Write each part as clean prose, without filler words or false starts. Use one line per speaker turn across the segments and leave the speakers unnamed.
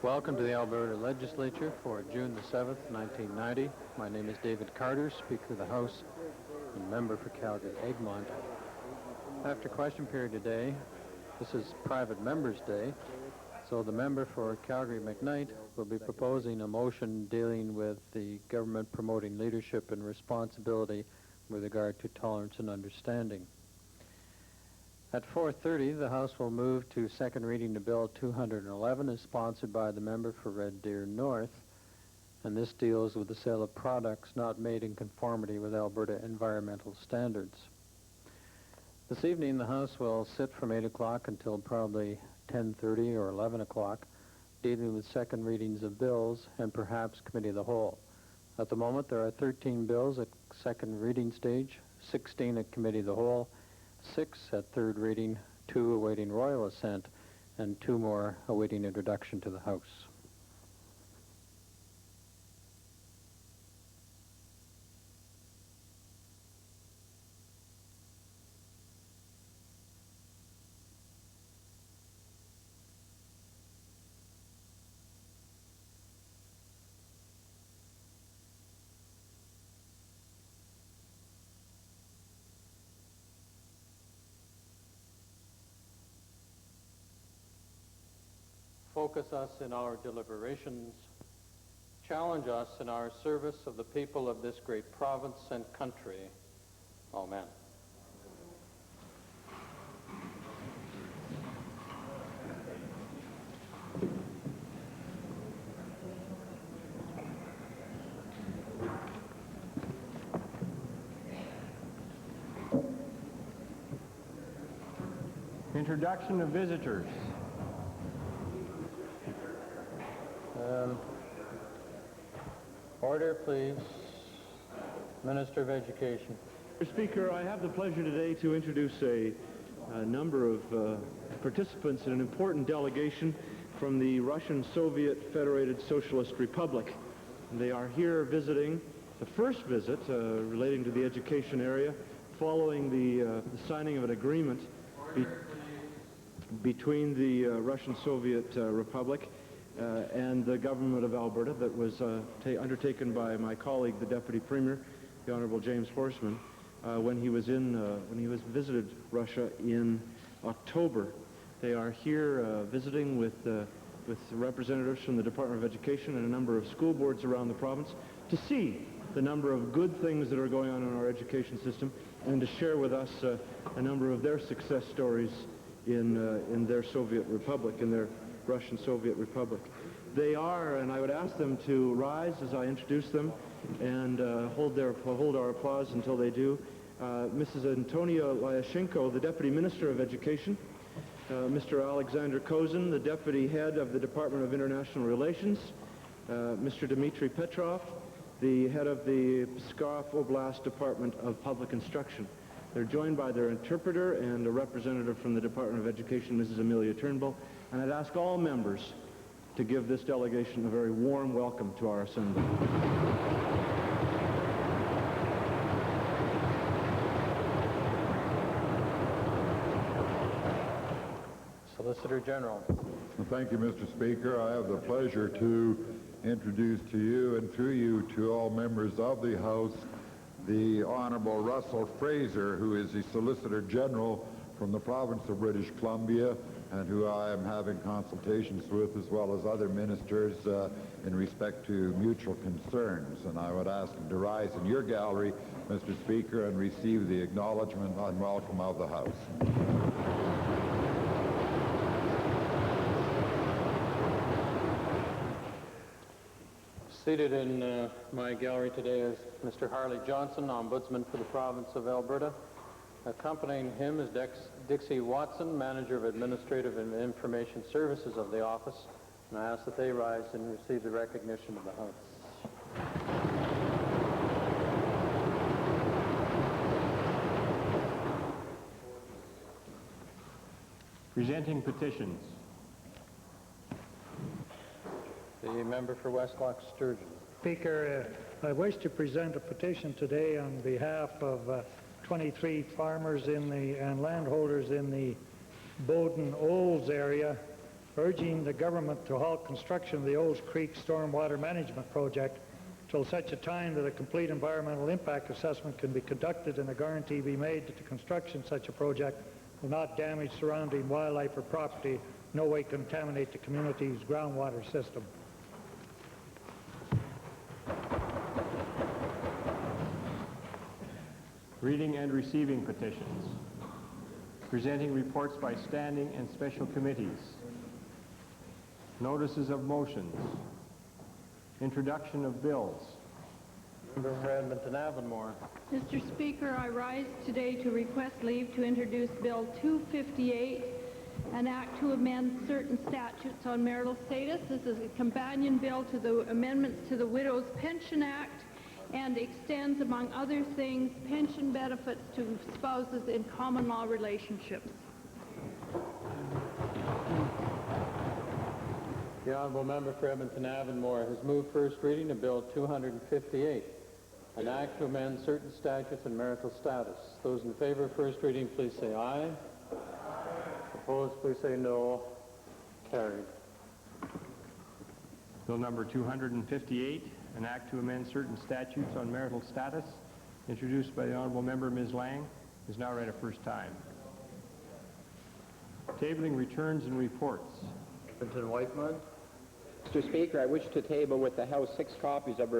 Welcome to the Alberta Legislature for June the 7th, 1990. My name is David Carter, Speaker of the House and member for Calgary-Egmont. After question period today, this is Private Members' Day, so the member for Calgary-McKnight will be proposing a motion dealing with the government promoting leadership and responsibility with regard to tolerance and understanding. At 4:30, the House will move to second reading to Bill 211, is sponsored by the member for Red Deer North, and this deals with the sale of products not made in conformity with Alberta environmental standards. This evening, the House will sit from 8 o'clock until probably 10:30 or 11 o'clock, dealing with second readings of bills and perhaps committee of the whole. At the moment, there are 13 bills at second reading stage, 16 at committee of the whole, 6 at third reading, 2 awaiting royal assent, and 2 more awaiting introduction to the House. Focus us in our deliberations, challenge us in our service of the people of this great province and country. Amen.
Introduction of visitors.
Order, please. Minister of Education.
Mr. Speaker, I have the pleasure today to introduce a number of participants in an important delegation from the Russian Soviet Federated Socialist Republic. They are here visiting, the first visit relating to the education area, following the signing of an agreement between the Russian Soviet Republic and the government of Alberta that was undertaken by my colleague, the Deputy Premier, the Honourable James Horseman, when he visited Russia in October. They are here visiting with representatives from the Department of Education and a number of school boards around the province to see the number of good things that are going on in our education system and to share with us a number of their success stories in their Soviet Republic, in their Russian Soviet Republic. They are, and I would ask them to rise as I introduce them and hold our applause until they do. Mrs. Antonia Lyashenko, the Deputy Minister of Education, Mr. Alexander Kozin, the Deputy Head of the Department of International Relations, Mr. Dmitry Petrov, the Head of the Pskov Oblast Department of Public Instruction. They're joined by their interpreter and a representative from the Department of Education, Mrs. Amelia Turnbull. And I'd ask all members to give this delegation a very warm welcome to our Assembly.
Solicitor General.
Thank you, Mr. Speaker. I have the pleasure to introduce to you and through you to all members of the House the Honorable Russell Fraser, who is the Solicitor General from the province of British Columbia, and who I am having consultations with, as well as other ministers, in respect to mutual concerns. And I would ask him to rise in your gallery, Mr. Speaker, and receive the acknowledgement and welcome of the House.
Seated in my gallery today is Mr. Harley Johnson, Ombudsman for the province of Alberta. Accompanying him is Dixie Watson, Manager of Administrative and Information Services of the office, and I ask that they rise and receive the recognition of the House.
Presenting petitions.
The member for Westlock Sturgeon.
Speaker, I wish to present a petition today on behalf of 23 farmers and landholders in the Bowden Olds area urging the government to halt construction of the Old Creek Stormwater Management Project till such a time that a complete environmental impact assessment can be conducted and a guarantee be made that the construction of such a project will not damage surrounding wildlife or property, no way contaminate the community's groundwater system.
Reading and receiving petitions. Presenting reports by standing and special committees. Notices of motions. Introduction of bills.
Member for Edmonton Avonmore.
Mr. Speaker, I rise today to request leave to introduce Bill 258, an act to amend certain statutes on marital status. This is a companion bill to the amendments to the Widows Pension Act and extends, among other things, pension benefits to spouses in common law relationships.
The honourable member for Edmonton Avonmore has moved first reading of Bill 258, an act to amend certain statutes and marital status. Those in favour of first reading, please say aye. Opposed, please say no. Carried.
Bill number 258, an act to amend certain statutes on marital status, introduced by the honourable member Ms. Lang, is now read a first time. Tabling returns and reports.
Edmonton Whiteman.
Mr. Speaker, I wish to table with the House 6 copies of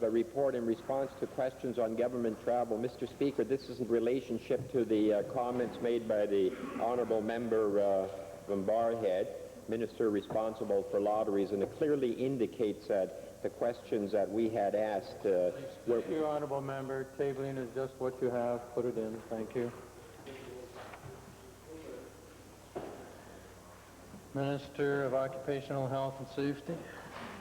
a report in response to questions on government travel. Mr. Speaker, this is in relationship to the comments made by the honourable member from Barrhead, minister responsible for lotteries, and it clearly indicates that the questions that we had asked were...
Thank you, honourable member. Tabling is just what you have. Put it in. Thank you. Minister of Occupational Health and Safety.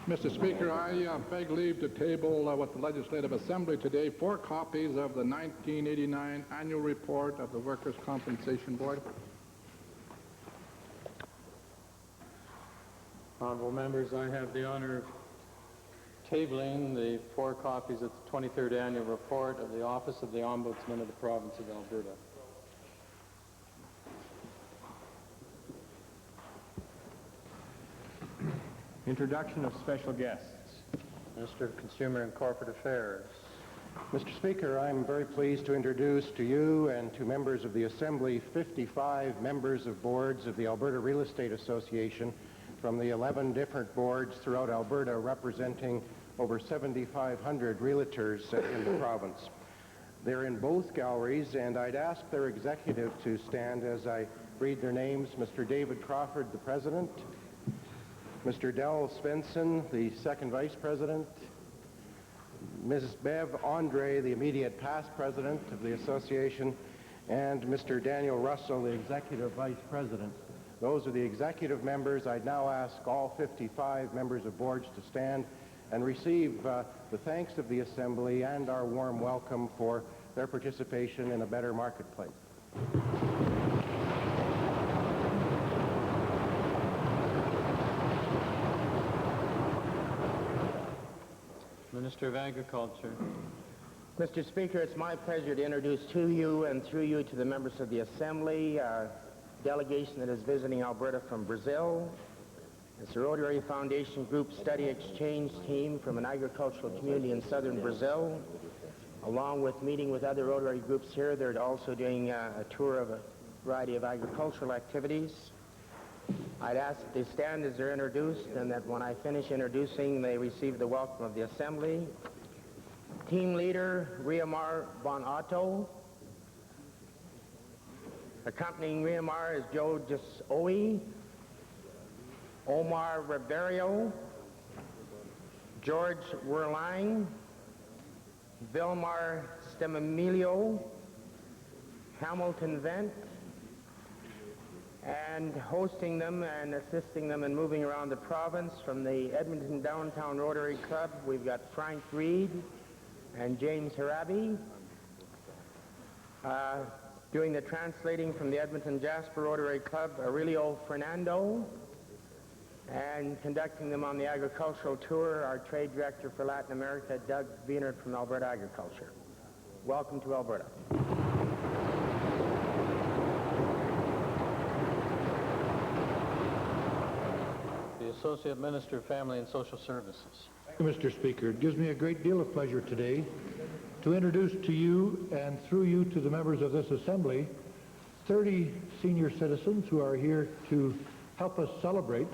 Mr. Speaker, I beg leave to table with the Legislative Assembly today 4 copies of the 1989 annual report of the Workers' Compensation Board.
Honourable members, I have the honour of tabling the 4 copies of the 23rd annual report of the Office of the Ombudsman of the Province of Alberta.
Introduction of special guests.
Minister of Consumer and Corporate Affairs.
Mr. Speaker, I'm very pleased to introduce to you and to members of the Assembly 55 members of boards of the Alberta Real Estate Association from the 11 different boards throughout Alberta, representing over 7,500 realtors in the province. They're in both galleries, and I'd ask their executive to stand as I read their names. Mr. David Crawford, the President. Mr. Del Svensson, the Second Vice President. Mrs. Bev Andre, the immediate past President of the Association. And Mr. Daniel Russell, the Executive Vice President. Those are the executive members. I'd now ask all 55 members of boards to stand and receive the thanks of the Assembly and our warm welcome for their participation in a better marketplace.
Minister of Agriculture.
Mr. Speaker, it's my pleasure to introduce to you and through you to the members of the Assembly a delegation that is visiting Alberta from Brazil. It's the Rotary Foundation Group Study Exchange team from an agricultural community in southern Brazil. Along with meeting with other Rotary groups here, they're also doing a tour of a variety of agricultural activities. I'd ask that they stand as they're introduced, and that when I finish introducing, they receive the welcome of the Assembly. Team leader, Riamar Bon Otto. Accompanying Riamar is Joe Gisoe, Omar Ribeiro, George Werline, Vilmar Stememilio, Hamilton Vent, and hosting them and assisting them in moving around the province from the Edmonton Downtown Rotary Club, we've got Frank Reed and James Harabi. Doing the translating from the Edmonton Jasper Rotary Club, Aurelio Fernando. And conducting them on the agricultural tour, our Trade Director for Latin America, Doug Wienert from Alberta Agriculture. Welcome to Alberta.
Associate Minister of Family and Social Services.
Thank you, Mr. Speaker. It gives me a great deal of pleasure today to introduce to you and through you to the members of this Assembly 30 senior citizens who are here to help us celebrate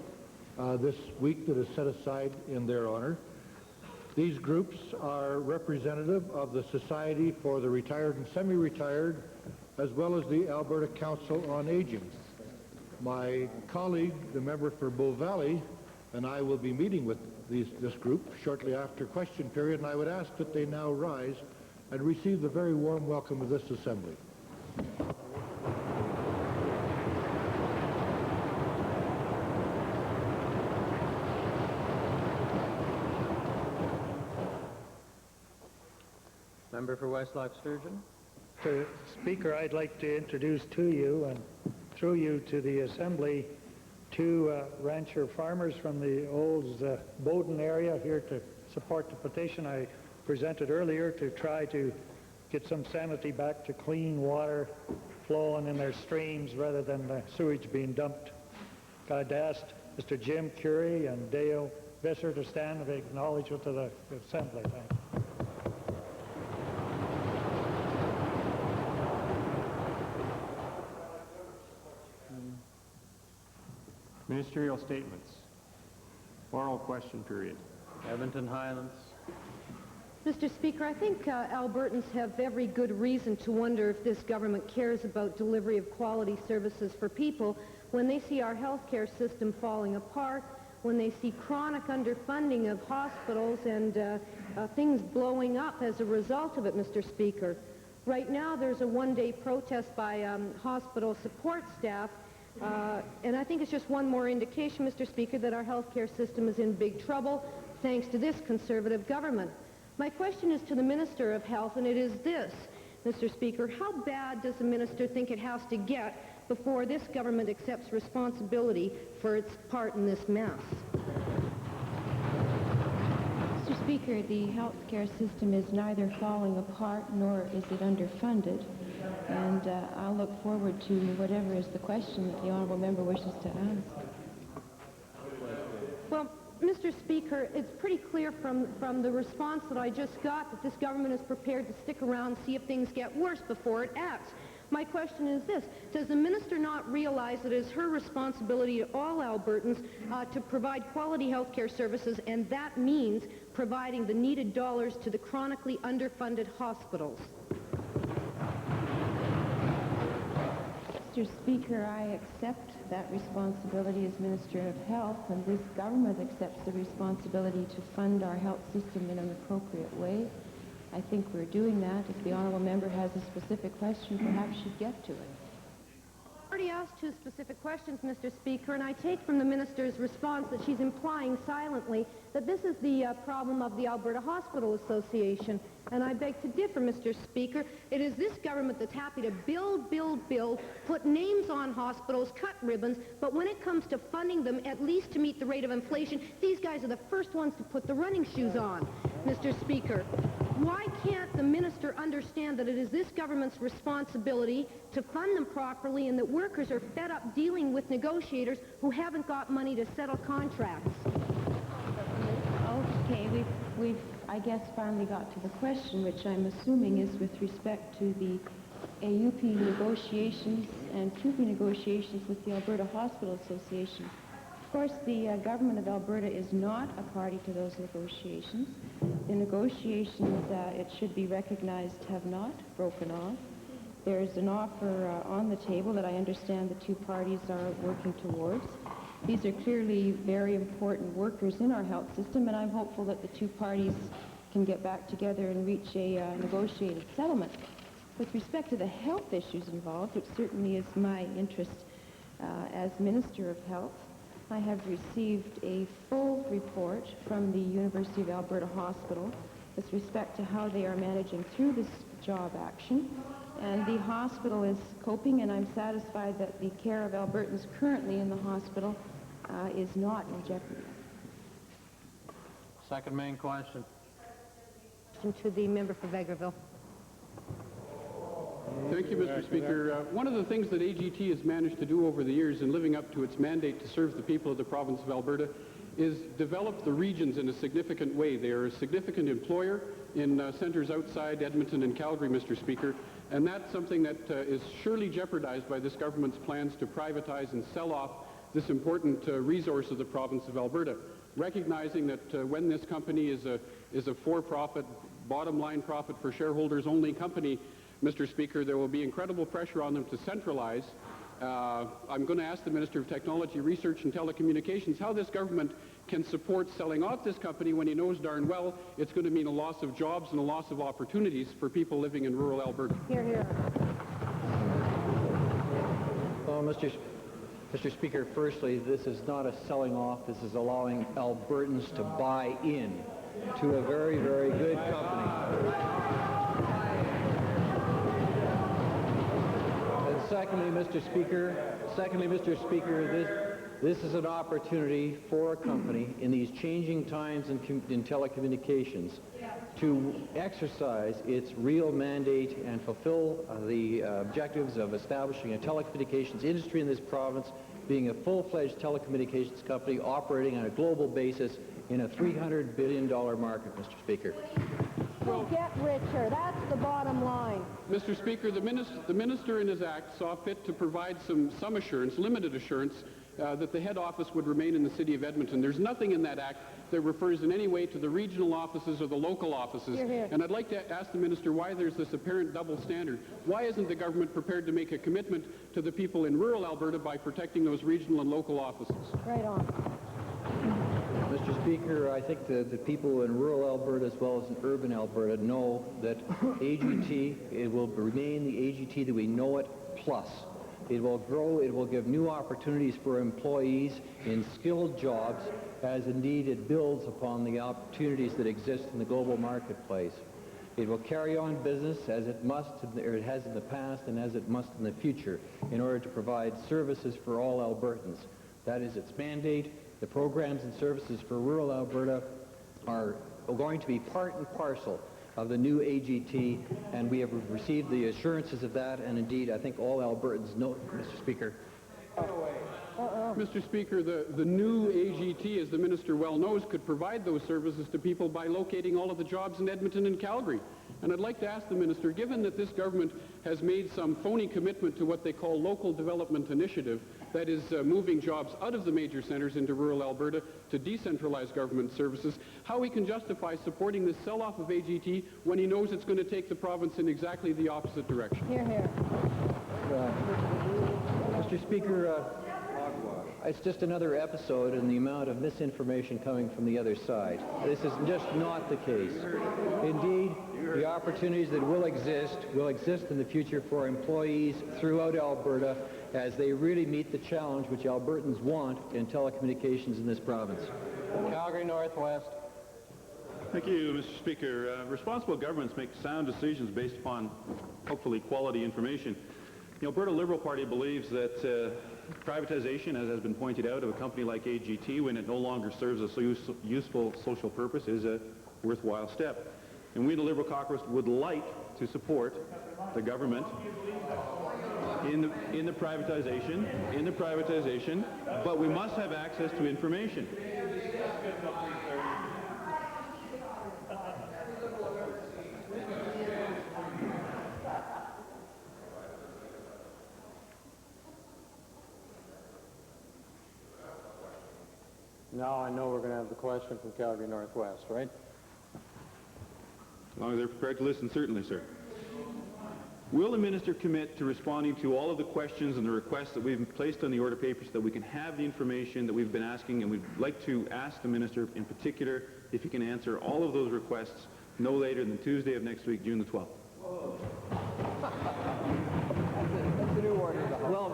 this week that is set aside in their honor. These groups are representative of the Society for the Retired and Semi-Retired, as well as the Alberta Council on Aging. My colleague, the member for Bow Valley, and I will be meeting with this group shortly after question period, and I would ask that they now rise and receive the very warm welcome of this Assembly.
Member for Westlock Sturgeon.
Mr. Speaker, I'd like to introduce to you and through you to the Assembly two rancher farmers from the Olds Bowden area here to support the petition I presented earlier to try to get some sanity back to clean water flowing in their streams rather than the sewage being dumped. I'd asked Mr. Jim Curie and Dale Visser to stand and acknowledgement to the Assembly. Thank you.
Ministerial statements. Oral question period.
Edmonton Highlands.
Mr. Speaker, I think Albertans have every good reason to wonder if this government cares about delivery of quality services for people when they see our healthcare system falling apart, when they see chronic underfunding of hospitals and things blowing up as a result of it, Mr. Speaker. Right now, there's a one-day protest by hospital support staff, and I think it's just one more indication, Mr. Speaker, that our healthcare system is in big trouble thanks to this conservative government. My question is to the Minister of Health, and it is this, Mr. Speaker. How bad does the minister think it has to get before this government accepts responsibility for its part in this mess?
Mr. Speaker, the health care system is neither falling apart nor is it underfunded. And I'll look forward to whatever is the question that the honourable member wishes to ask.
Well, Mr. Speaker, it's pretty clear from the response that I just got that this government is prepared to stick around and see if things get worse before it acts. My question is this: does the minister not realize that it is her responsibility to all Albertans to provide quality health care services, and that means providing the needed dollars to the chronically underfunded hospitals?
Mr. Speaker, I accept that responsibility as Minister of Health, and this government accepts the responsibility to fund our health system in an appropriate way. I think we're doing that. If the honourable member has a specific question, perhaps she'd get to it.
I already asked two specific questions, Mr. Speaker, and I take from the minister's response that she's implying silently that this is the problem of the Alberta Hospital Association. And I beg to differ, Mr. Speaker. It is this government that's happy to build, put names on hospitals, cut ribbons, but when it comes to funding them, at least to meet the rate of inflation, these guys are the first ones to put the running shoes on, Mr. Speaker. Why can't the minister understand that it is this government's responsibility to fund them properly and that workers are fed up dealing with negotiators who haven't got money to settle contracts?
Okay, we've I guess finally got to the question, which I'm assuming is with respect to the AUP negotiations and QP negotiations with the Alberta Hospital Association. Of course, the government of Alberta is not a party to those negotiations. The negotiations, it should be recognized, have not broken off. There's an offer on the table that I understand the two parties are working towards. These are clearly very important workers in our health system, and I'm hopeful that the two parties can get back together and reach a negotiated settlement. With respect to the health issues involved, which certainly is my interest as Minister of Health, I have received a full report from the University of Alberta Hospital with respect to how they are managing through this job action. And the hospital is coping, and I'm satisfied that the care of Albertans currently in the hospital is not in jeopardy.
Second main question.
To the member for Vegreville.
Thank you, Mr. Speaker. One of the things that AGT has managed to do over the years in living up to its mandate to serve the people of the province of Alberta is develop the regions in a significant way. They are a significant employer in centres outside Edmonton and Calgary, Mr. Speaker, and that's something that is surely jeopardized by this government's plans to privatize and sell off this important resource of the province of Alberta, recognizing that when this company is a for-profit, bottom-line profit for shareholders only company, Mr. Speaker, there will be incredible pressure on them to centralize. I'm going to ask the Minister of Technology, Research and Telecommunications how this government can support selling off this company when he knows darn well it's going to mean a loss of jobs and a loss of opportunities for people living in rural Alberta.
Hear, hear.
Well, Mr. Speaker, firstly, this is not a selling off. This is allowing Albertans to buy in to a very, very good company. Secondly, Mr. Speaker, this is an opportunity for a company in these changing times in telecommunications to exercise its real mandate and fulfill the objectives of establishing a telecommunications industry in this province, being a full-fledged telecommunications company operating on a global basis in a $300 billion market, Mr. Speaker.
We'll get richer. That's the bottom line.
Mr. Speaker, the minister in his act saw fit to provide some assurance, limited assurance, that the head office would remain in the city of Edmonton. There's nothing in that act that refers in any way to the regional offices or the local offices.
Hear, hear.
And I'd like to ask the minister why there's this apparent double standard. Why isn't the government prepared to make a commitment to the people in rural Alberta by protecting those regional and local offices?
Right on.
Mr. Speaker, I think the people in rural Alberta as well as in urban Alberta know that AGT, it will remain the AGT that we know it, plus. It will grow, it will give new opportunities for employees in skilled jobs, as indeed it builds upon the opportunities that exist in the global marketplace. It will carry on business as it must, or it has in the past, and as it must in the future, in order to provide services for all Albertans. That is its mandate. The programs and services for rural Alberta are going to be part and parcel of the new AGT, and we have received the assurances of that, and indeed, I think all Albertans know, Mr. Speaker.
Mr. Speaker, the new AGT, as the minister well knows, could provide those services to people by locating all of the jobs in Edmonton and Calgary. And I'd like to ask the minister, given that this government has made some phony commitment to what they call local development initiative, that is moving jobs out of the major centres into rural Alberta to decentralize government services, how he can justify supporting this sell-off of AGT when he knows it's going to take the province in exactly the opposite direction.
Hear, hear.
Mr. Speaker, it's just another episode in the amount of misinformation coming from the other side. This is just not the case. Indeed, the opportunities that will exist in the future for employees throughout Alberta as they really meet the challenge which Albertans want in telecommunications in this province. Calgary Northwest.
Thank you, Mr. Speaker. Responsible governments make sound decisions based upon, hopefully, quality information. The Alberta Liberal Party believes that privatization, as has been pointed out, of a company like AGT, when it no longer serves a useful social purpose, is a worthwhile step. And we, the Liberal Caucus, would like to support the government in the privatization, but we must have access to information.
Now I know we're going to have the question from Calgary Northwest, right?
As long as they're prepared to listen, certainly, sir. Will the minister commit to responding to all of the questions and the requests that we've placed on the order paper so that we can have the information that we've been asking? And we'd like to ask the minister in particular if he can answer all of those requests no later than Tuesday of next week, June the 12th.
That's the new order. Well,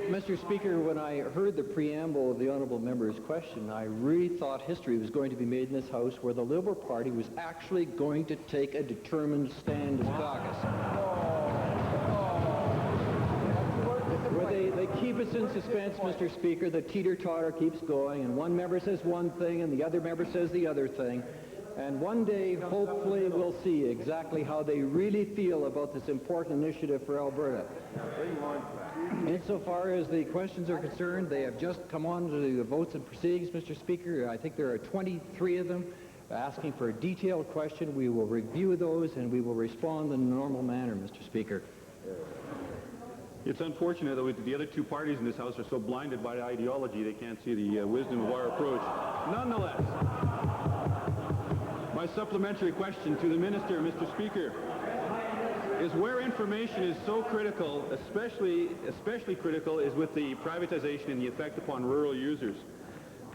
Mr. Speaker, when I heard the preamble of the honourable member's question, I really thought history was going to be made in this House where the Liberal Party was actually going to take a determined stand as caucus. Where they keep us in suspense, Mr. Speaker. The teeter-totter keeps going, and one member says one thing and the other member says the other thing.
And one day, hopefully, we'll see exactly how they really feel about this important initiative for Alberta. Insofar as the questions are concerned, they have just come on to the votes and proceedings, Mr. Speaker. I think there are 23 of them asking for a detailed question. We will review those and we will respond in a normal manner, Mr. Speaker.
It's unfortunate that the other two parties in this House are so blinded by ideology they can't see the wisdom of our approach. Nonetheless, my supplementary question to the Minister, Mr. Speaker, is where information is so critical, especially critical, is with the privatization and the effect upon rural users.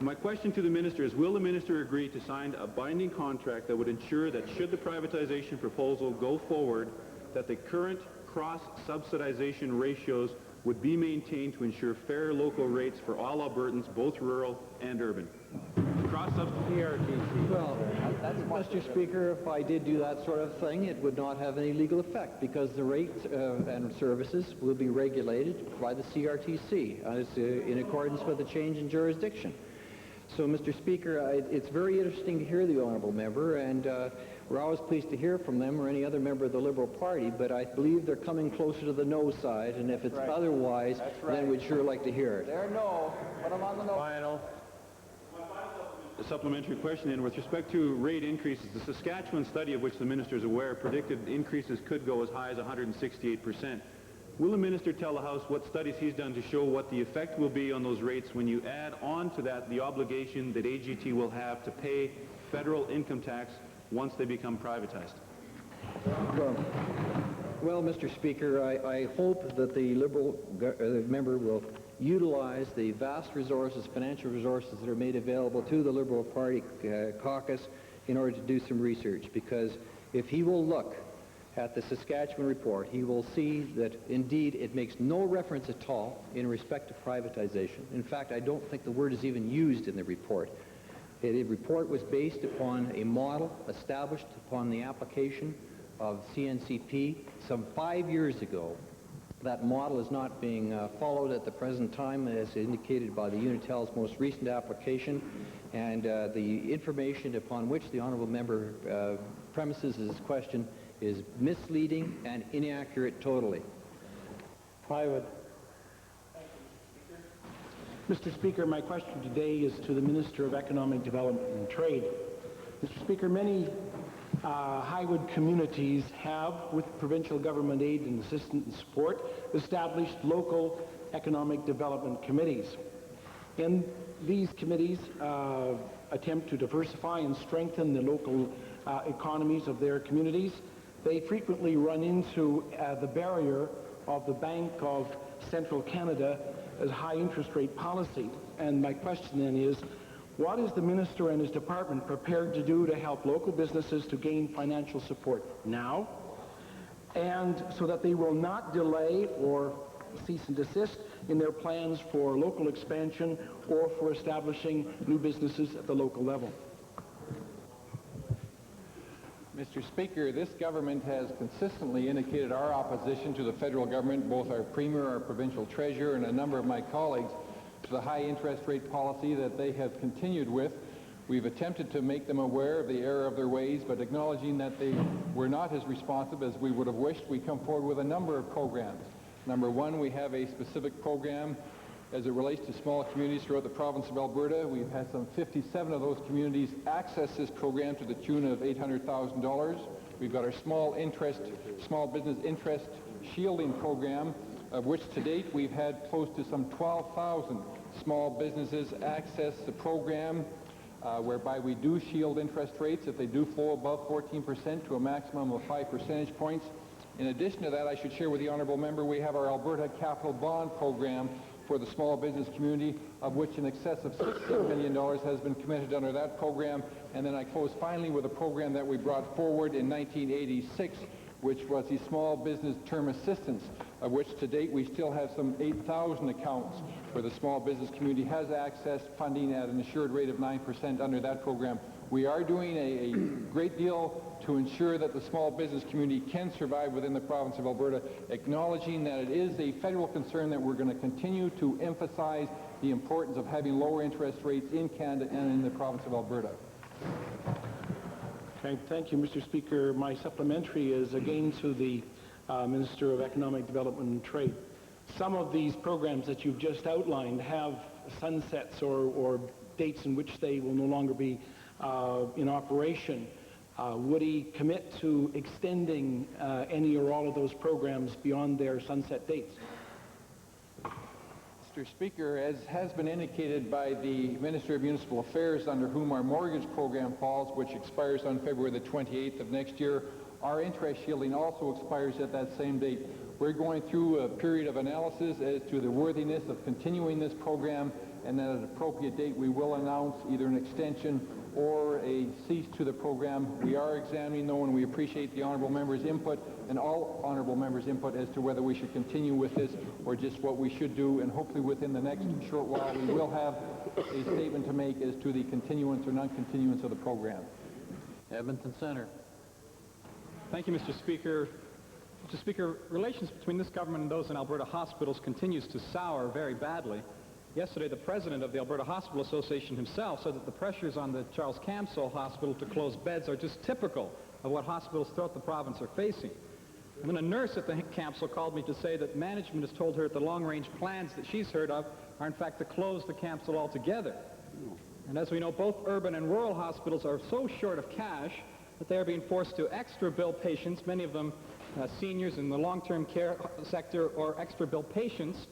My question to the Minister is, will the Minister agree to sign a binding contract that would ensure that should the privatization proposal go forward, that the current cross-subsidization ratios would be maintained to ensure fair local rates for all Albertans, both rural and urban?
Cross-subsidization. Well, Mr. Speaker, if I did do that sort of thing, it would not have any legal effect because the rates and services will be regulated by the CRTC in accordance with the change in jurisdiction. So, Mr. Speaker, it's very interesting to hear the honourable member, and we're always pleased to hear from them or any other member of the Liberal Party, but I believe they're coming closer to the no side, and if it's otherwise, then we'd sure like to hear it.
They're no. Put them on the no.
Final. A supplementary question, and with respect to rate increases, the Saskatchewan study of which the Minister is aware predicted increases could go as high as 168%. Will the Minister tell the House what studies he's done to show what the effect will be on those rates when you add on to that the obligation that AGT will have to pay federal income tax once they become privatized?
Well, Mr. Speaker, I hope that the Liberal member will utilize the vast resources, financial resources that are made available to the Liberal Party caucus in order to do some research, because if he will look at the Saskatchewan report, he will see that indeed it makes no reference at all in respect to privatization. In fact, I don't think the word is even used in the report. The report was based upon a model established upon the application of CNCP some 5 years ago. That model is not being followed at the present time, as indicated by the Unitel's most recent application, and the information upon which the honourable member premises his question is misleading and inaccurate totally.
Private. Mr. Speaker, my question today is to the Minister of Economic Development and Trade. Mr. Speaker, many Highwood communities have, with provincial government aid and assistance and support, established local economic development committees. And these committees attempt to diversify and strengthen the local economies of their communities. They frequently run into the barrier of the Bank of Central Canada as high interest rate policy. And my question then is, what is the Minister and his department prepared to do to help local businesses to gain financial support now, and so that they will not delay or cease and desist in their plans for local expansion or for establishing new businesses at the local level?
Mr. Speaker, this government has consistently indicated our opposition to the federal government, both our Premier, our Provincial Treasurer, and a number of my colleagues, to the high interest rate policy that they have continued with. We've attempted to make them aware of the error of their ways, but acknowledging that they were not as responsive as we would have wished, we come forward with a number of programs. Number one, we have a specific program as it relates to small communities throughout the province of Alberta. We've had some 57 of those communities access this program to the tune of $800,000. We've got our small business interest shielding program, of which to date we've had close to some 12,000 small businesses access the program, whereby we do shield interest rates if they do flow above 14% to a maximum of 5 percentage points. In addition to that, I should share with the honourable member, we have our Alberta Capital Bond Program for the small business community, of which in excess of $16 million has been committed under that program. And then I close finally with a program that we brought forward in 1986, which was the Small Business Term Assistance, of which to date we still have some 8,000 accounts where the small business community has accessed funding at an assured rate of 9% under that program. We are doing a great deal to ensure that the small business community can survive within the province of Alberta, acknowledging that it is a federal concern that we're going to continue to emphasize the importance of having lower interest rates in Canada and in the province of Alberta.
Okay, thank you, Mr. Speaker. My supplementary is again to the Minister of Economic Development and Trade. Some of these programs that you've just outlined have sunsets or dates in which they will no longer be in operation. Would he commit to extending any or all of those programs beyond their sunset dates?
Mr. Speaker, as has been indicated by the Minister of Municipal Affairs, under whom our mortgage program falls, which expires on February the 28th of next year, our interest shielding also expires at that same date. We're going through a period of analysis as to the worthiness of continuing this program, and at an appropriate date we will announce either an extension or a cease to the program. We are examining, though, and we appreciate the honourable member's input and all honourable members' input as to whether we should continue with this or just what we should do, and hopefully within the next short while we will have a statement to make as to the continuance or non-continuance of the program.
Edmonton Centre.
Thank you, Mr. Speaker. Mr. Speaker, relations between this government and those in Alberta hospitals continues to sour very badly. Yesterday, the president of the Alberta Hospital Association himself said that the pressures on the Charles Camsell Hospital to close beds are just typical of what hospitals throughout the province are facing. And then a nurse at the Camsell called me to say that management has told her that the long-range plans that she's heard of are in fact to close the Camsell altogether. And as we know, both urban and rural hospitals are so short of cash that they are being forced to extra bill patients, many of them seniors in the long-term care sector, or extra bill patients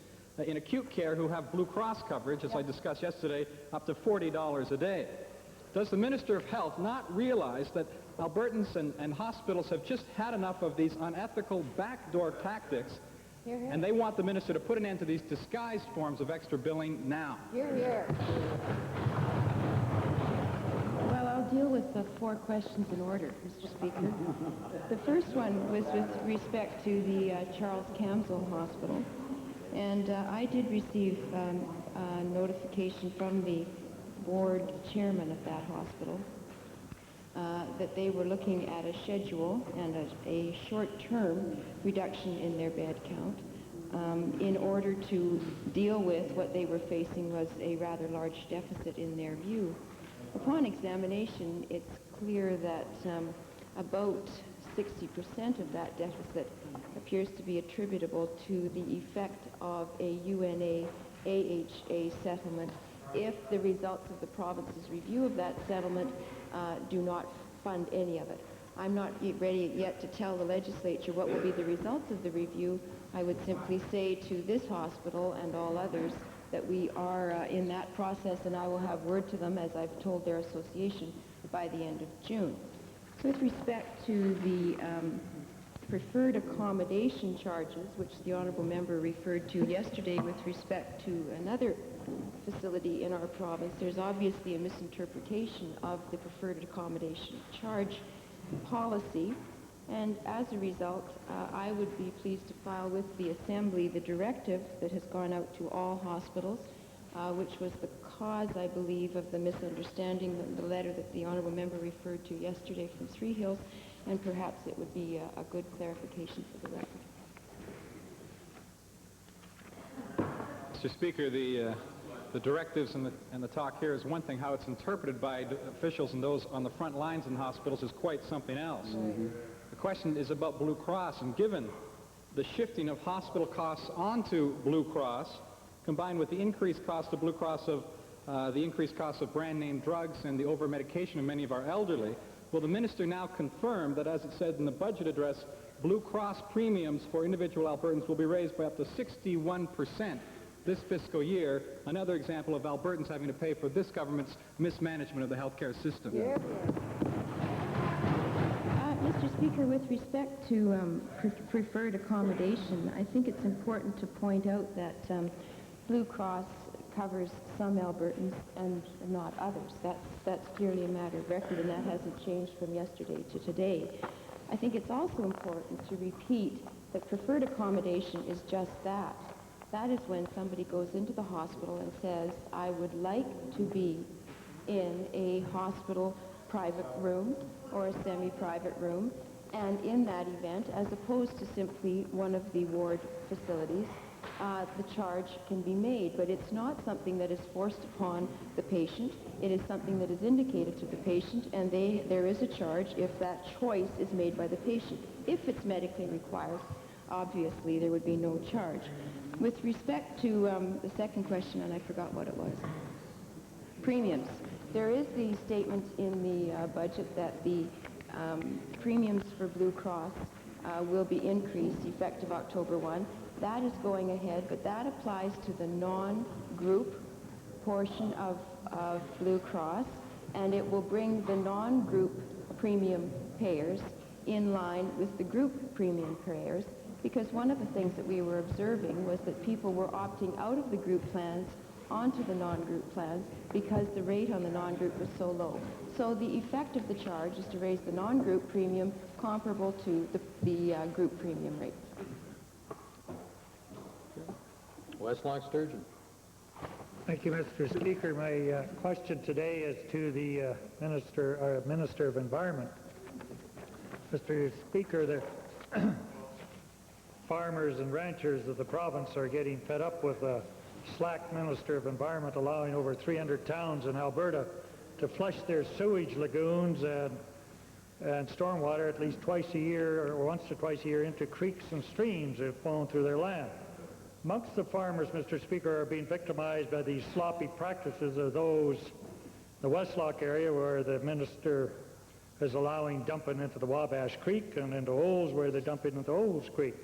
in acute care who have Blue Cross coverage, as I discussed yesterday, up to $40 a day. Does the Minister of Health not realize that Albertans and hospitals have just had enough of these unethical backdoor tactics, and they want the Minister to put an end to these disguised forms of extra billing now?
Hear, hear. Well, I'll deal with the 4 questions in order, Mr. Speaker. The first one was with respect to the Charles Camsell Hospital. And I did receive a notification from the board chairman of that hospital that they were looking at a schedule and a short-term reduction in their bed count in order to deal with what they were facing was a rather large deficit in their view. Upon examination, it's clear that about 60% of that deficit appears to be attributable to the effect of a UNA-AHA settlement if the results of the province's review of that settlement do not fund any of it. I'm not ready yet to tell the legislature what will be the results of the review. I would simply say to this hospital and all others that we are in that process, and I will have word to them, as I've told their association, by the end of June. With respect to the preferred accommodation charges, which the honourable member referred to yesterday with respect to another facility in our province, there's obviously a misinterpretation of the preferred accommodation charge policy, and as a result, I would be pleased to file with the Assembly the directive that has gone out to all hospitals, which was the cause, I believe, of the misunderstanding, the letter that the honourable member referred to yesterday from Three Hills, and perhaps it would be a good clarification for the record.
Mr. Speaker, the directives and the talk here is one thing. How it's interpreted by officials and those on the front lines in hospitals is quite something else. The question is about Blue Cross, and given the shifting of hospital costs onto Blue Cross, combined with the increased cost of Blue Cross of the increased cost of brand-name drugs and the over-medication of many of our elderly, will the minister now confirm that, as it said in the budget address, Blue Cross premiums for individual Albertans will be raised by up to 61% this fiscal year, another example of Albertans having to pay for this government's mismanagement of the healthcare system?
Mr. Speaker, with respect to preferred accommodation, I think it's important to point out that Blue Cross covers some Albertans and not others. That's clearly a matter of record, and that hasn't changed from yesterday to today. I think it's also important to repeat that preferred accommodation is just that. That is when somebody goes into the hospital and says, I would like to be in a hospital private room or a semi-private room, and in that event, as opposed to simply one of the ward facilities, the charge can be made, but it's not something that is forced upon the patient. It is something that is indicated to the patient, and there is a charge if that choice is made by the patient. If it's medically required, obviously there would be no charge. With respect to the second question, and I forgot what it was, premiums. There is the statement in the budget that the premiums for Blue Cross will be increased effective October 1. That is going ahead, but that applies to the non-group portion of Blue Cross, and it will bring the non-group premium payers in line with the group premium payers, because one of the things that we were observing was that people were opting out of the group plans onto the non-group plans because the rate on the non-group was so low. So the effect of the charge is to raise the non-group premium comparable to the group premium rate.
Westlock Sturgeon.
Thank you, Mr. Speaker. My question today is to the Minister of Environment. Mr. Speaker, the farmers and ranchers of the province are getting fed up with a slack Minister of Environment allowing over 300 towns in Alberta to flush their sewage lagoons and stormwater at least twice a year or once or twice a year into creeks and streams that have flown through their land. Amongst the farmers, Mr. Speaker, are being victimized by these sloppy practices of those, the Westlock area where the minister is allowing dumping into the Wabash Creek and into holes where they're dumping into Olds Creek.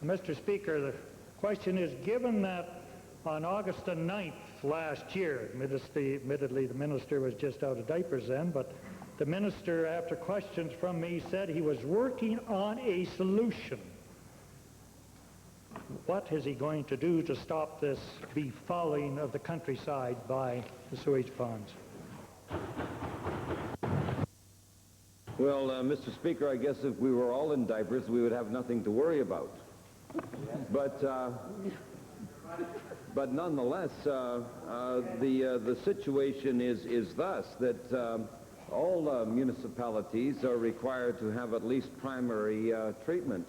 And Mr. Speaker, the question is, given that on August the 9th last year, admittedly the minister was just out of diapers then, but the minister, after questions from me, said he was working on a solution. What is he going to do to stop this befouling of the countryside by the sewage ponds?
Well, Mr. Speaker, I guess if we were all in diapers, we would have nothing to worry about. But nonetheless, the situation is thus, that all municipalities are required to have at least primary treatment.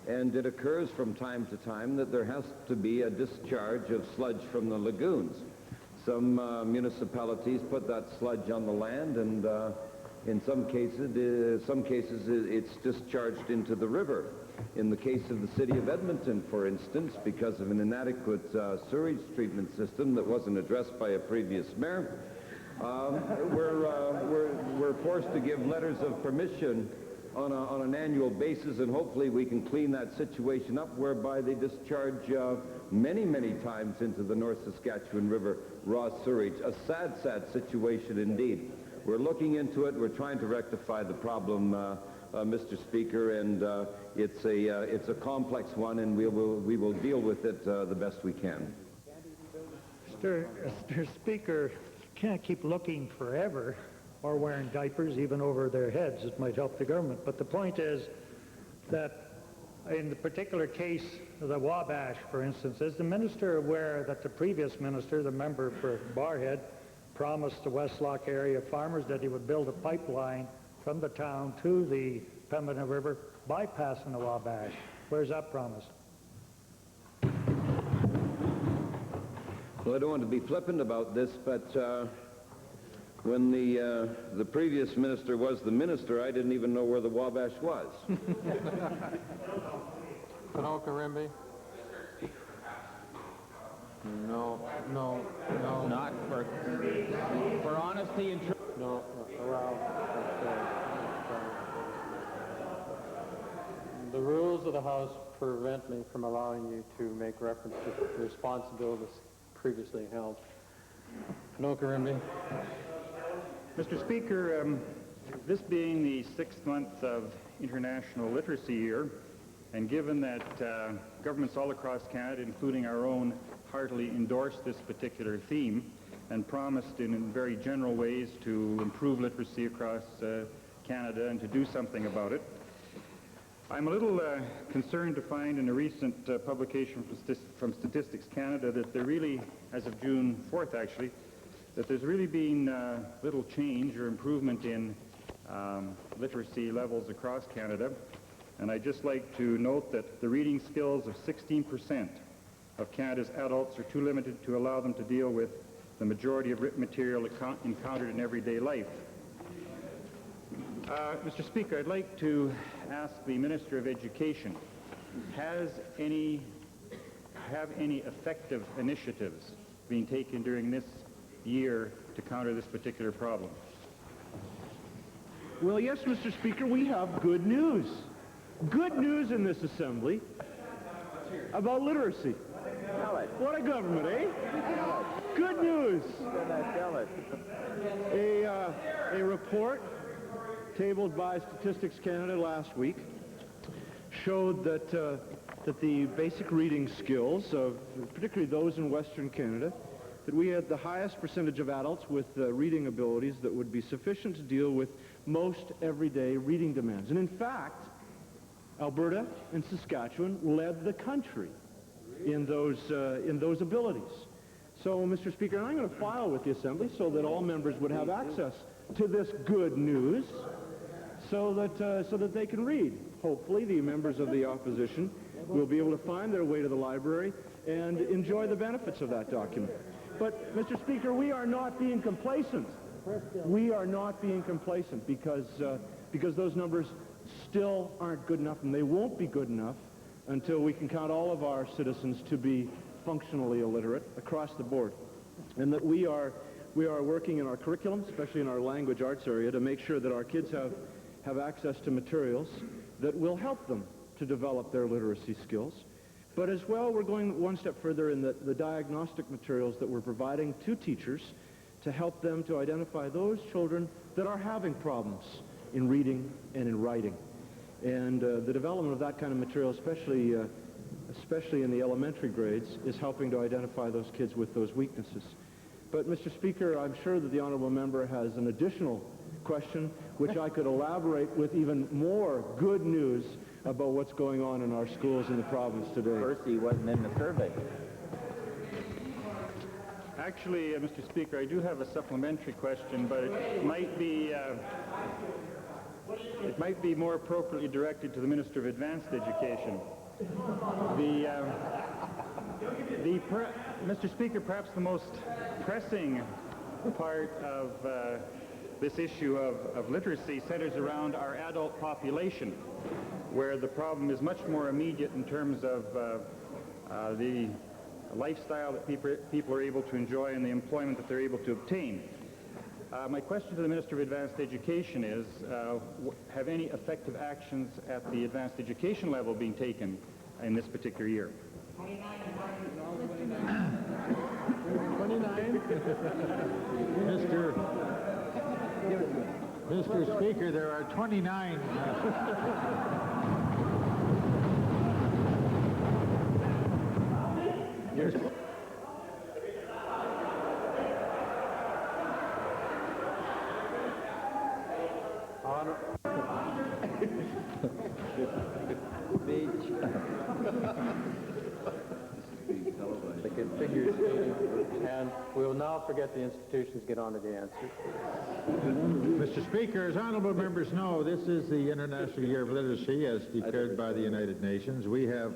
And it occurs from time to time that there has to be a discharge of sludge from the lagoons. Some municipalities put that sludge on the land, and in some cases it's discharged into the river. In the case of the city of Edmonton, for instance, because of an inadequate sewage treatment system that wasn't addressed by a previous mayor, we're forced to give letters of permission on an annual basis, and hopefully we can clean that situation up, whereby they discharge many, many times into the North Saskatchewan River raw sewage. A sad, sad situation indeed. We're looking into it. We're trying to rectify the problem, Mr. Speaker, and it's a complex one, and we will deal with it the best we can.
Mr. Speaker, you can't keep looking forever or wearing diapers even over their heads. It might help the government. But the point is that in the particular case of the Wabash, for instance, is the minister aware that the previous minister, the member for Barhead, promised the Westlock area farmers that he would build a pipeline from the town to the Pembina River, bypassing the Wabash? Where's that promise?
Well, I don't want to be flippant about this, but when the previous minister was the minister, I didn't even know where the Wabash was.
Rimby? No.
Not for honesty and truth.
No, well, the rules of the House prevent me from allowing you to make reference to responsibilities previously held. Rimby?
Mr. Speaker, this being the 6th month of International Literacy Year, and given that governments all across Canada, including our own, heartily endorsed this particular theme and promised in very general ways to improve literacy across Canada and to do something about it, I'm a little concerned to find in a recent publication from Statistics Canada that there really, as of June 4th actually, that there's really been little change or improvement in literacy levels across Canada. And I'd just like to note that the reading skills of 16% of Canada's adults are too limited to allow them to deal with the majority of written material encountered in everyday life. Mr. Speaker, I'd like to ask the Minister of Education, have any effective initiatives being taken during this year to counter this particular problem?
Well, yes, Mr. Speaker, we have good news. Good news in this Assembly about literacy. What a government, eh? Good news. A report tabled by Statistics Canada last week showed that the basic reading skills of particularly those in Western Canada, that we had the highest percentage of adults with reading abilities that would be sufficient to deal with most everyday reading demands. And in fact, Alberta and Saskatchewan led the country in those abilities. So, Mr. Speaker, I'm going to file with the Assembly so that all members would have access to this good news so that they can read. Hopefully, the members of the opposition will be able to find their way to the library and enjoy the benefits of that document. But, Mr. Speaker, we are not being complacent. We are not being complacent because those numbers still aren't good enough, and they won't be good enough until we can count all of our citizens to be functionally illiterate across the board. And that we are working in our curriculum, especially in our language arts area, to make sure that our kids have access to materials that will help them to develop their literacy skills. But as well, we're going one step further in the diagnostic materials that we're providing to teachers to help them to identify those children that are having problems in reading and in writing. And the development of that kind of material, especially in the elementary grades, is helping to identify those kids with those weaknesses. But, Mr. Speaker, I'm sure that the honourable member has an additional question which I could elaborate with even more good news about what's going on in our schools in the province today.
Percy wasn't in the survey.
Actually, Mr. Speaker, I do have a supplementary question, but it might be more appropriately directed to the Minister of Advanced Education. Mr. Speaker, perhaps the most pressing part of this issue of literacy centers around our adult population, where the problem is much more immediate in terms of the lifestyle that people are able to enjoy and the employment that they're able to obtain. My question to the Minister of Advanced Education is, have any effective actions at the advanced education level been taken in this particular year?
29. Mr. Speaker, there are 29.
They can figure and we will now forget the institutions, get on to the answers.
Mr. Speaker, as honorable members know, this is the International Year of Literacy as declared by the United Nations. We have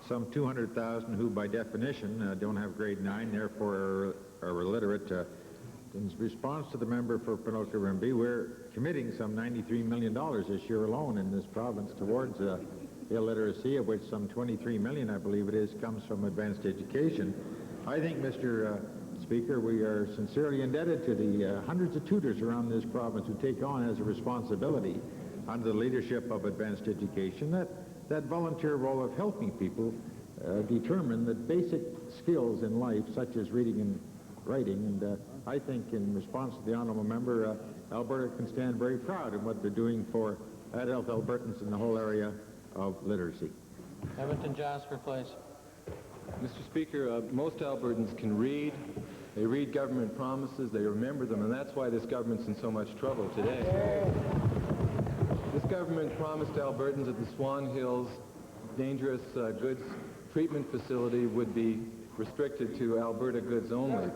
some 200,000 who by definition don't have grade 9, therefore are illiterate. In response to the member for Penoka-Rimbey, we're committing some $93 million this year alone in this province towards illiteracy, of which some 23 million, I believe it is, comes from advanced education. I think, Mr. Speaker, we are sincerely indebted to the hundreds of tutors around this province who take on as a responsibility under the leadership of advanced education that volunteer role of helping people determine that basic skills in life, such as reading and writing, and I think in response to the honourable member, Alberta can stand very proud of what they're doing for adult Albertans in the whole area of literacy.
Edmonton Jasper, please.
Mr. Speaker, most Albertans can read. They read government promises, they remember them, and that's why this government's in so much trouble today. This government promised Albertans that the Swan Hills dangerous goods treatment facility would be restricted to Alberta goods only.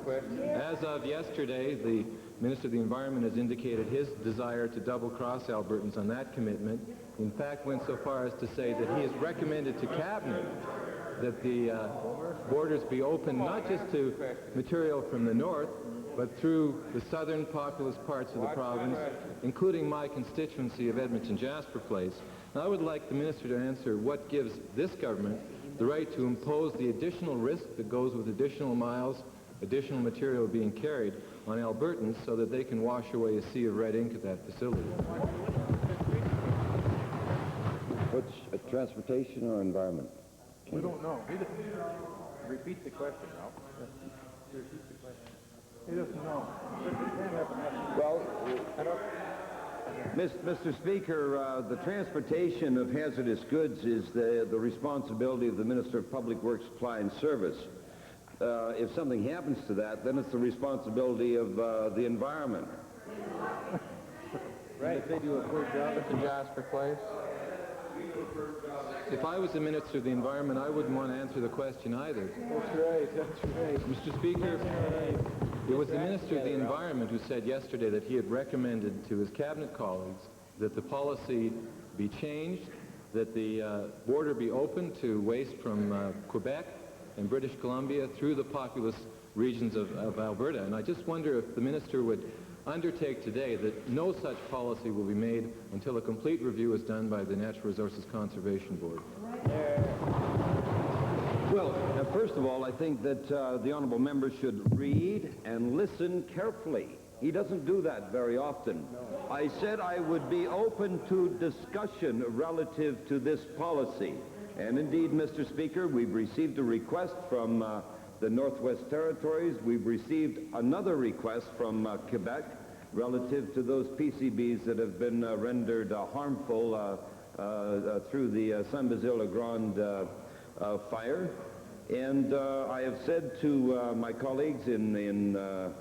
As of yesterday, the Minister of the Environment has indicated his desire to double-cross Albertans on that commitment. In fact, went so far as to say that he has recommended to Cabinet that the borders be open not just to material from the north, but through the southern populous parts of the province, including my constituency of Edmonton-Jasper Place. Now, I would like the minister to answer what gives this government the right to impose the additional risk that goes with additional miles, additional material being carried on Albertans so that they can wash away a sea of red ink at that facility.
Which, transportation or environment?
We don't know. Repeat the question, Ralph. Repeat the question. He doesn't know.
Well, Mr. Speaker, the transportation of hazardous goods is the responsibility of the Minister of Public Works, Supply and Service. If something happens to that, then it's the responsibility of the environment.
Right. If they do a poor job at the Jasper Place.
If I was the Minister of the Environment, I wouldn't want to answer the question either.
That's right, that's right.
Mr. Speaker, it was the Minister of the Environment who said yesterday that he had recommended to his cabinet colleagues that the policy be changed, that the border be open to waste from Quebec and British Columbia through the populous regions of Alberta. And I just wonder if the Minister would undertake today that no such policy will be made until a complete review is done by the Natural Resources Conservation Board.
Well, first of all, I think that the honourable member should read and listen carefully. He doesn't do that very often. No. I said I would be open to discussion relative to this policy. And indeed, Mr. Speaker, we've received a request from the Northwest Territories. We've received another request from Quebec relative to those PCBs that have been rendered harmful through the Saint-Basile-le-Grand fire. And I have said to my colleagues in the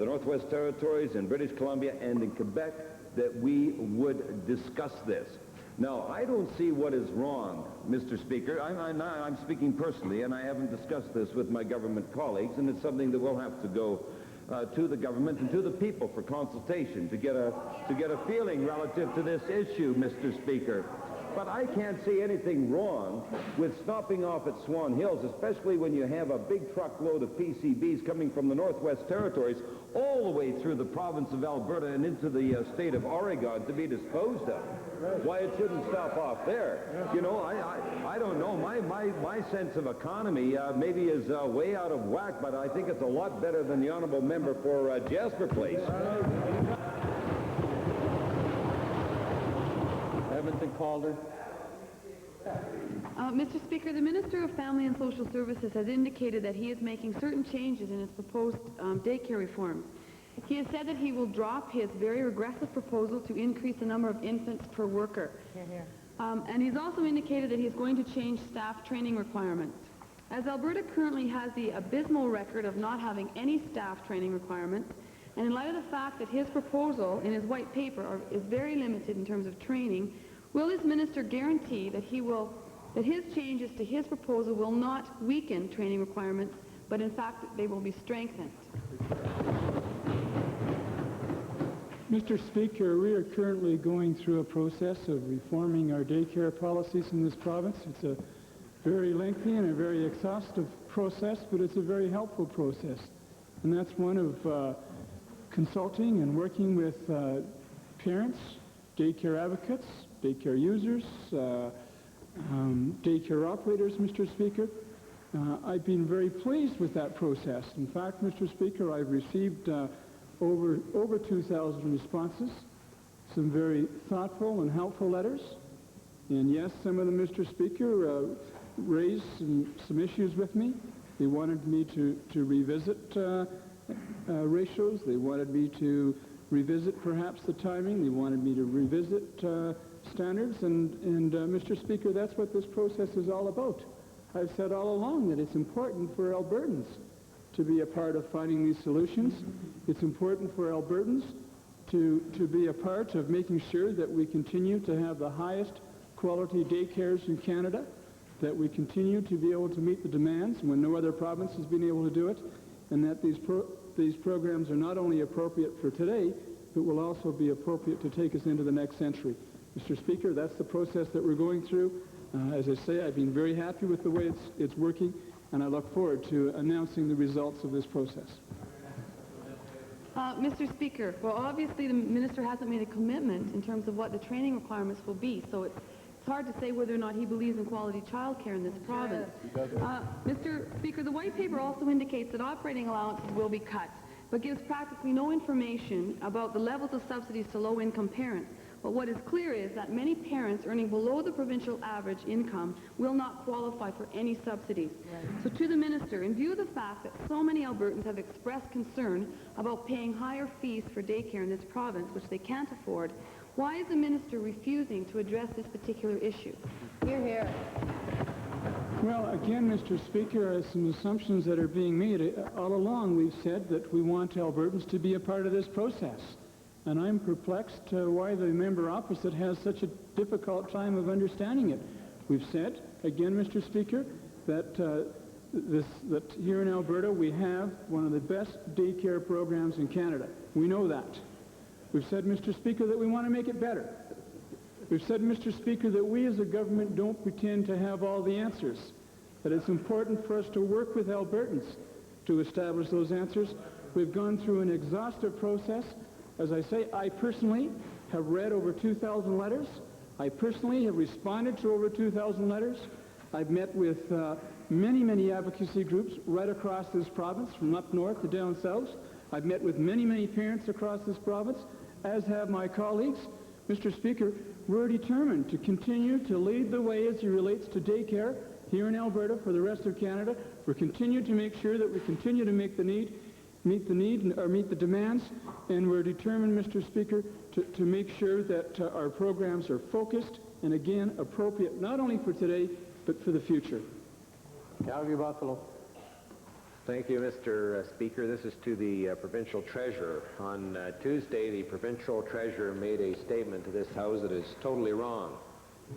Northwest Territories, in British Columbia, and in Quebec that we would discuss this. Now, I don't see what is wrong, Mr. Speaker. I'm speaking personally, and I haven't discussed this with my government colleagues, and it's something that we'll have to go to the government and to the people for consultation to get a feeling relative to this issue, Mr. Speaker. But I can't see anything wrong with stopping off at Swan Hills, especially when you have a big truckload of PCBs coming from the Northwest Territories all the way through the province of Alberta and into the state of Oregon to be disposed of. Right. Why it shouldn't stop off there. Yeah. You know, I don't know. My sense of economy maybe is way out of whack, but I think it's a lot better than the honourable member for Jasper Place.
Edmonton Calder.
Mr. Speaker, the Minister of Family and Social Services has indicated that he is making certain changes in his proposed daycare reforms. He has said that he will drop his very regressive proposal to increase the number of infants per worker. And he's also indicated that he's going to change staff training requirements. As Alberta currently has the abysmal record of not having any staff training requirements, and in light of the fact that his proposal in his white paper is very limited in terms of training, will this minister guarantee that his changes to his proposal will not weaken training requirements, but in fact they will be strengthened?
Mr. Speaker, we are currently going through a process of reforming our daycare policies in this province. It's a very lengthy and a very exhaustive process, but it's a very helpful process. And that's one of consulting and working with parents, daycare advocates, daycare users, daycare operators, Mr. Speaker. I've been very pleased with that process. In fact, Mr. Speaker, I've received over 2,000 responses, some very thoughtful and helpful letters. And yes, some of them, Mr. Speaker, raised some issues with me. They wanted me to revisit ratios. They wanted me to revisit perhaps the timing. They wanted me to revisit standards. And Mr. Speaker, that's what this process is all about. I've said all along that it's important for Albertans to be a part of finding these solutions. It's important for Albertans to be a part of making sure that we continue to have the highest quality daycares in Canada, that we continue to be able to meet the demands when no other province has been able to do it, and that these programs are not only appropriate for today, but will also be appropriate to take us into the next century. Mr. Speaker, that's the process that we're going through. As I say, I've been very happy with the way it's working, and I look forward to announcing the results of this process.
Mr. Speaker, well, obviously the minister hasn't made a commitment in terms of what the training requirements will be, so it's hard to say whether or not he believes in quality childcare in this province. Mr. Speaker, the white paper also indicates that operating allowances will be cut, but gives practically no information about the levels of subsidies to low-income parents. But what is clear is that many parents earning below the provincial average income will not qualify for any subsidies. So to the minister, in view of the fact that so many Albertans have expressed concern about paying higher fees for daycare in this province, which they can't afford, why is the minister refusing to address this particular issue?
Hear, hear.
Well, again, Mr. Speaker, some assumptions that are being made. All along we've said that we want Albertans to be a part of this process. And I'm perplexed why the member opposite has such a difficult time of understanding it. We've said, again, Mr. Speaker, that, that here in Alberta we have one of the best daycare programs in Canada. We know that. We've said, Mr. Speaker, that we want to make it better. We've said, Mr. Speaker, that we as a government don't pretend to have all the answers, that it's important for us to work with Albertans to establish those answers. We've gone through an exhaustive process. As I say, I personally have read over 2,000 letters. I personally have responded to over 2,000 letters. I've met with many, many advocacy groups right across this province, from up north to down south. I've met with many, many parents across this province, as have my colleagues. Mr. Speaker, we're determined to continue to lead the way as it relates to daycare here in Alberta for the rest of Canada. We're continuing to make sure that we continue to meet the demands, and we're determined, Mr. Speaker, to make sure that our programs are focused and, again, appropriate not only for today, but for the future.
Calgary Buffalo.
Thank you, Mr. Speaker. This is to the provincial treasurer. On Tuesday, the provincial treasurer made a statement to this House that is totally wrong.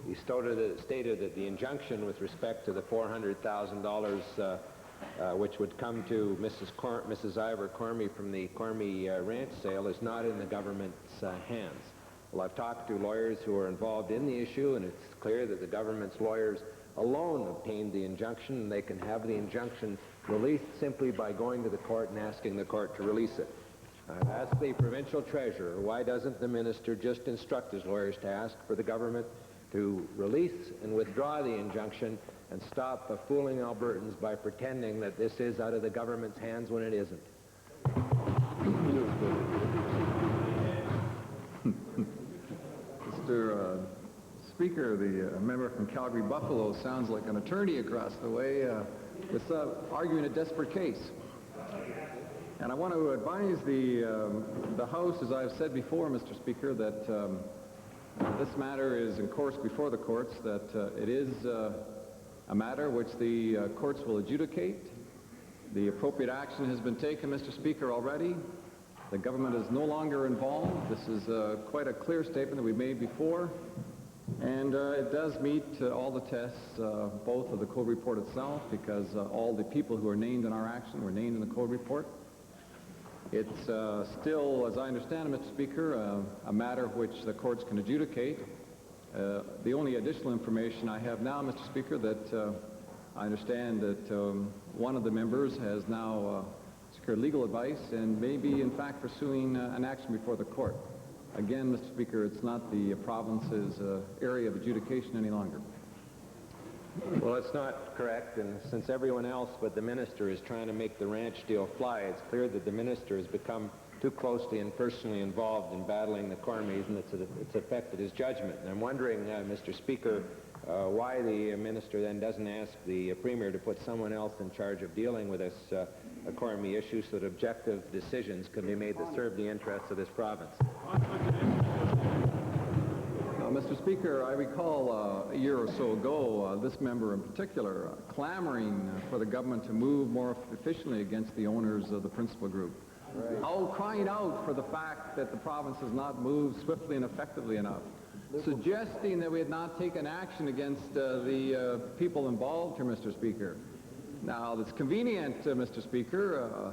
He stated that the injunction with respect to the $400,000 which would come to Mrs. Ivor Cormie from the Cormie ranch sale is not in the government's hands. Well, I've talked to lawyers who are involved in the issue, and it's clear that the government's lawyers alone obtained the injunction, and they can have the injunction released simply by going to the court and asking the court to release it. I've asked the provincial treasurer, why doesn't the minister just instruct his lawyers to ask for the government to release and withdraw the injunction and stop fooling Albertans by pretending that this is out of the government's hands when it isn't?
Mr. Speaker, the member from Calgary Buffalo sounds like an attorney across the way that's arguing a desperate case. And I want to advise the House, as I've said before, Mr. Speaker, that this matter is in course before the courts, that it is a matter which the courts will adjudicate. The appropriate action has been taken, Mr. Speaker, already. The government is no longer involved. This is quite a clear statement that we made before. And it does meet all the tests, both of the code report itself, because all the people who are named in our action were named in the code report. It's still, as I understand it, Mr. Speaker, a matter which the courts can adjudicate. The only additional information I have now, Mr. Speaker, that I understand that one of the members has now secured legal advice and may be, in fact, pursuing an action before the court. Again, Mr. Speaker, it's not the province's area of adjudication any longer.
Well, it's not correct, and since everyone else but the minister is trying to make the ranch deal fly, it's clear that the minister has become too closely and personally involved in battling the Cormies, and it's affected his judgment. And I'm wondering, Mr. Speaker, why the minister then doesn't ask the Premier to put someone else in charge of dealing with this Cormie issue so that objective decisions can be made that serve the interests of this province.
Mr. Speaker, I recall a year or so ago, this member in particular, clamoring for the government to move more efficiently against the owners of the principal group. Right. Oh, crying out for the fact that the province has not moved swiftly and effectively enough, suggesting that we had not taken action against the people involved here, Mr. Speaker. Now, it's convenient, Mr. Speaker,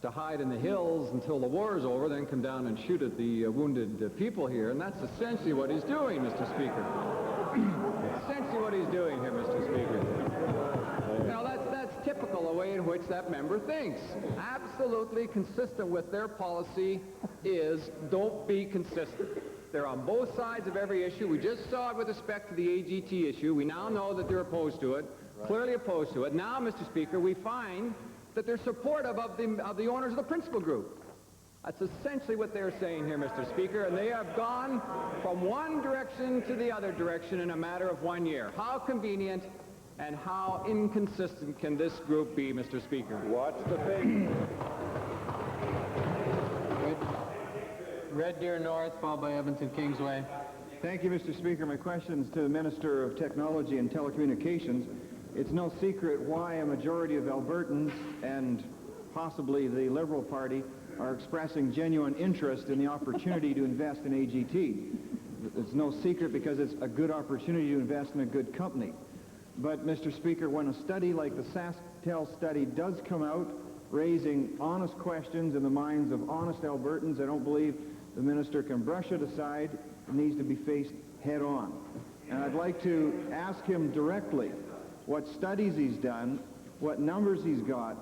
to hide in the hills until the war is over, then come down and shoot at the wounded people here. And that's essentially what he's doing, Mr. Speaker. Essentially what he's doing here, Mr. Speaker. You know, that's typical the way in which that member thinks. Absolutely consistent with their policy is don't be consistent. They're on both sides of every issue. We just saw it with respect to the AGT issue. We now know that they're opposed to it, clearly opposed to it. Now, Mr. Speaker, we find that they're supportive of the owners of the principal group. That's essentially what they're saying here, Mr. Speaker, and they have gone from one direction to the other direction in a matter of 1 year. How convenient and how inconsistent can this group be, Mr. Speaker?
Watch the thing.
Red Deer North, followed by Edmonton Kingsway.
Thank you, Mr. Speaker. My question is to the Minister of Technology and Telecommunications. It's no secret why a majority of Albertans and possibly the Liberal Party are expressing genuine interest in the opportunity to invest in AGT. It's no secret because it's a good opportunity to invest in a good company. But, Mr. Speaker, when a study like the SaskTel study does come out, raising honest questions in the minds of honest Albertans, I don't believe the minister can brush it aside. It needs to be faced head on. And I'd like to ask him directly what studies he's done, what numbers he's got,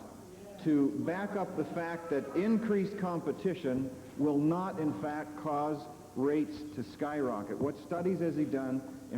to back up the fact that increased competition will not, in fact, cause rates to skyrocket. What studies has he done